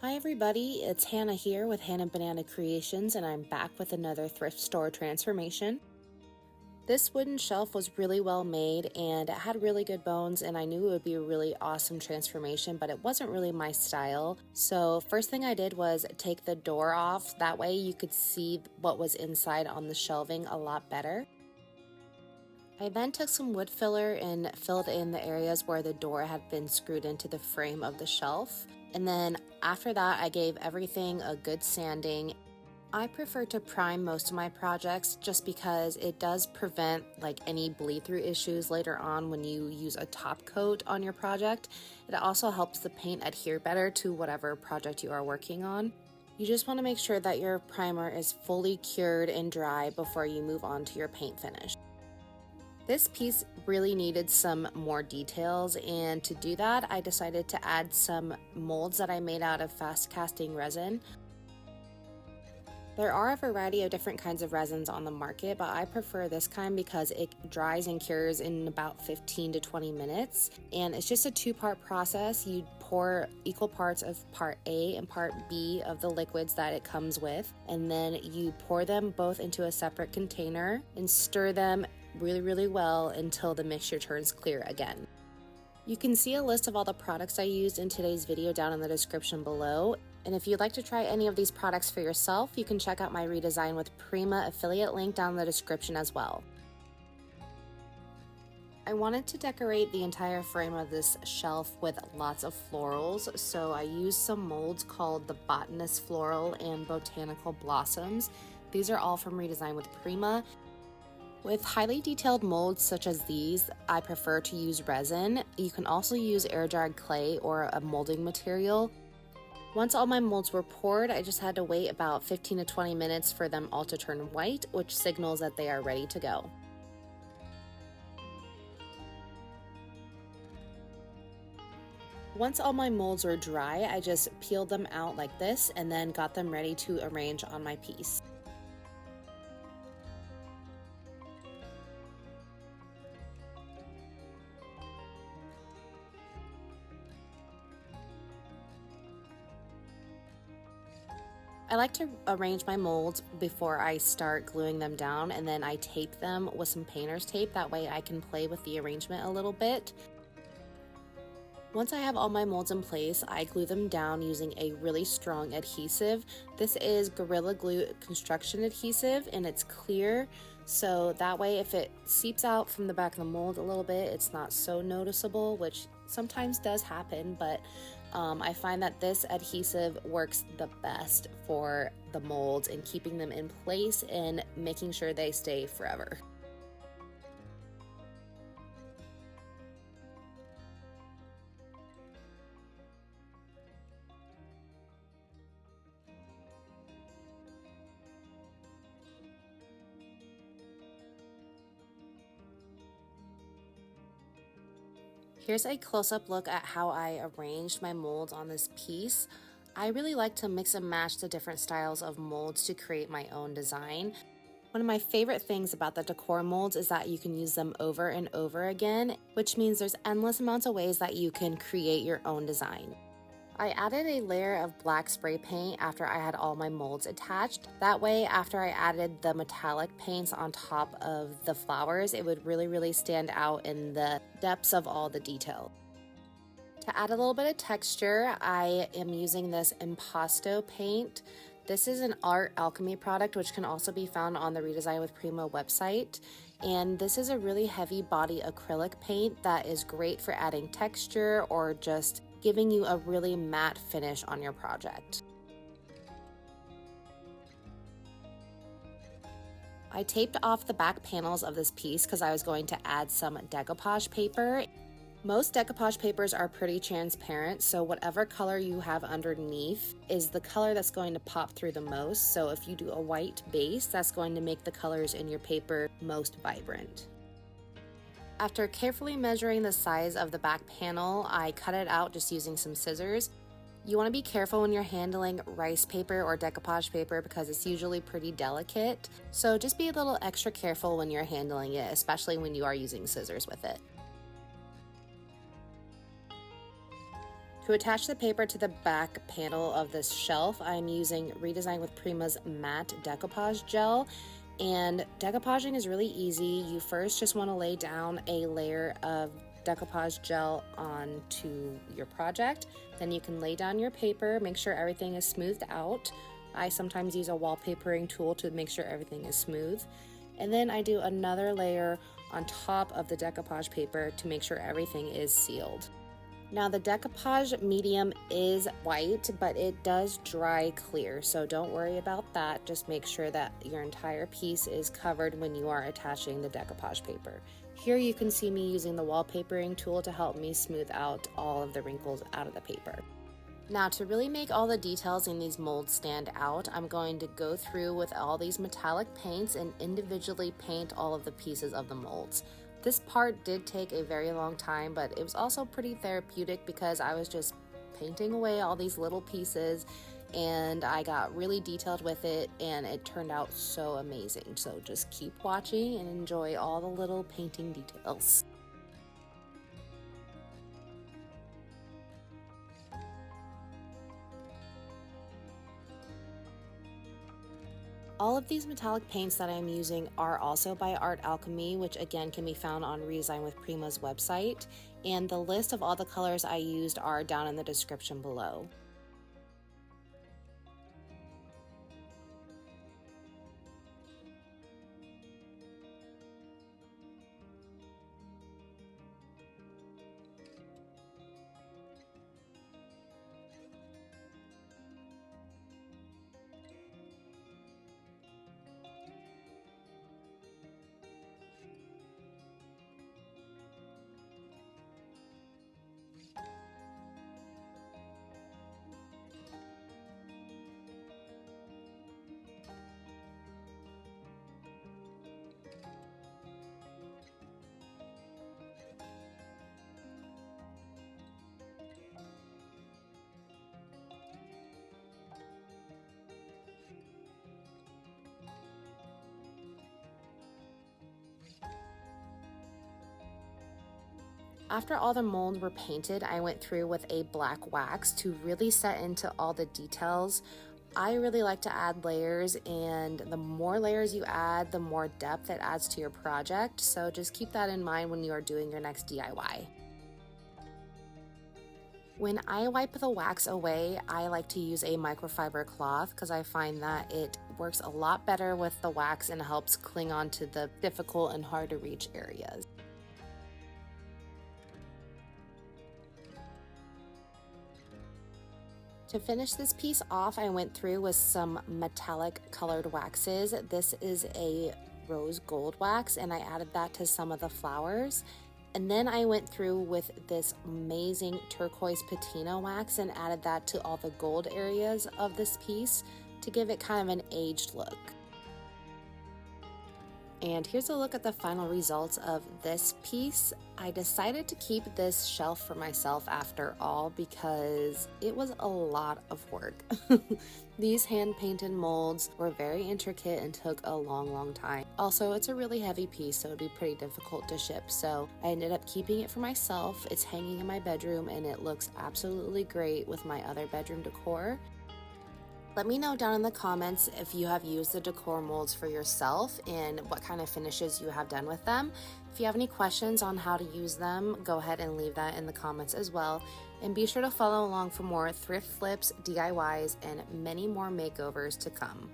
Hi everybody, it's Hannah here with Hannah Banana Creations, and I'm back with another thrift store transformation. This wooden shelf was really well made and it had really good bones, and I knew it would be a really awesome transformation, but it wasn't really my style. So first thing I did was take the door off, that way you could see what was inside on the shelving a lot better. I then took some wood filler and filled in the areas where the door had been screwed into the frame of the shelf. And then after that, I gave everything a good sanding. I prefer to prime most of my projects just because it does prevent any bleed through issues later on when you use a top coat on your project. It also helps the paint adhere better to whatever project you are working on. You just want to make sure that your primer is fully cured and dry before you move on to your paint finish. This piece really needed some more details, and to do that I decided to add some molds that I made out of fast casting resin. There are a variety of different kinds of resins on the market, but I prefer this kind because it dries and cures in about 15 to 20 minutes, and it's just a two-part process. You pour equal parts of part A and part B of the liquids that it comes with, and then you pour them both into a separate container and stir them really well until the mixture turns clear again. You can see a list of all the products I used in today's video down in the description below, and if you'd like to try any of these products for yourself, you can check out my Redesign with Prima affiliate link down in the description as well. I wanted to decorate the entire frame of this shelf with lots of florals, so I used some molds called the Botanist Floral and Botanical Blossoms. These are all from Redesign with Prima. With highly detailed molds such as these, I prefer to use resin. You can also use air-dried clay or a molding material. Once all my molds were poured, I just had to wait about 15 to 20 minutes for them all to turn white, which signals that they are ready to go. Once all my molds were dry, I just peeled them out like this and then got them ready to arrange on my piece. I like to arrange my molds before I start gluing them down, and then I tape them with some painter's tape. That way I can play with the arrangement a little bit. Once I have all my molds in place, I glue them down using a really strong adhesive. This is Gorilla Glue construction adhesive, and it's clear, so that way if it seeps out from the back of the mold a little bit, it's not so noticeable, which sometimes does happen, but I find that this adhesive works the best for the molds and keeping them in place and making sure they stay forever. Here's a close-up look at how I arranged my molds on this piece. I really like to mix and match the different styles of molds to create my own design. One of my favorite things about the Decor molds is that you can use them over and over again, which means there's endless amounts of ways that you can create your own design. I added a layer of black spray paint after I had all my molds attached. That way, after I added the metallic paints on top of the flowers, it would really stand out in the depths of all the detail. To add a little bit of texture, I am using this Impasto paint. This is an Alchemy product, which can also be found on the Redesign with Prima website. And this is a really heavy body acrylic paint that is great for adding texture or just giving you a really matte finish on your project. I taped off the back panels of this piece because I was going to add some decoupage paper. Most decoupage papers are pretty transparent, so whatever color you have underneath is the color that's going to pop through the most. So if you do a white base, that's going to make the colors in your paper most vibrant. After carefully measuring the size of the back panel, I cut it out just using some scissors. You want to be careful when you're handling rice paper or decoupage paper because it's usually pretty delicate. So just be a little extra careful when you're handling it, especially when you are using scissors with it. To attach the paper to the back panel of this shelf, I'm using Redesign with Prima's matte decoupage gel. And decoupaging is really easy. You first just want to lay down a layer of decoupage gel onto your project. Then you can lay down your paper, make sure everything is smoothed out. I sometimes use a wallpapering tool to make sure everything is smooth. And then I do another layer on top of the decoupage paper to make sure everything is sealed. Now the decoupage medium is white, but it does dry clear, so don't worry about that. Just make sure that your entire piece is covered when you are attaching the decoupage paper. Here you can see me using the wallpapering tool to help me smooth out all of the wrinkles out of the paper. Now to really make all the details in these molds stand out, I'm going to go through with all these metallic paints and individually paint all of the pieces of the molds. This part did take a very long time, but it was also pretty therapeutic because I was just painting away all these little pieces and I got really detailed with it and it turned out so amazing. So just keep watching and enjoy all the little painting details. All of these metallic paints that I'm using are also by Alchemy, which again can be found on Redesign with Prima's website, and the list of all the colors I used are down in the description below. After all the molds were painted, I went through with a black wax to really set into all the details. I really like to add layers, and the more layers you add, the more depth it adds to your project. So just keep that in mind when you are doing your next DIY. When I wipe the wax away, I like to use a microfiber cloth because I find that it works a lot better with the wax and helps cling on to the difficult and hard to reach areas. To finish this piece off, I went through with some metallic colored waxes. This is a rose gold wax and I added that to some of the flowers. And then I went through with this amazing turquoise patina wax and added that to all the gold areas of this piece to give it kind of an aged look. And here's a look at the final results of this piece. I decided to keep this shelf for myself after all because it was a lot of work. These hand-painted molds were very intricate and took a long time. Also, it's a really heavy piece, so it'd be pretty difficult to ship. So I ended up keeping it for myself. It's hanging in my bedroom and it looks absolutely great with my other bedroom decor. Let me know down in the comments if you have used the decor molds for yourself and what kind of finishes you have done with them. If you have any questions on how to use them, go ahead and leave that in the comments as well. And be sure to follow along for more thrift flips, DIYs, and many more makeovers to come.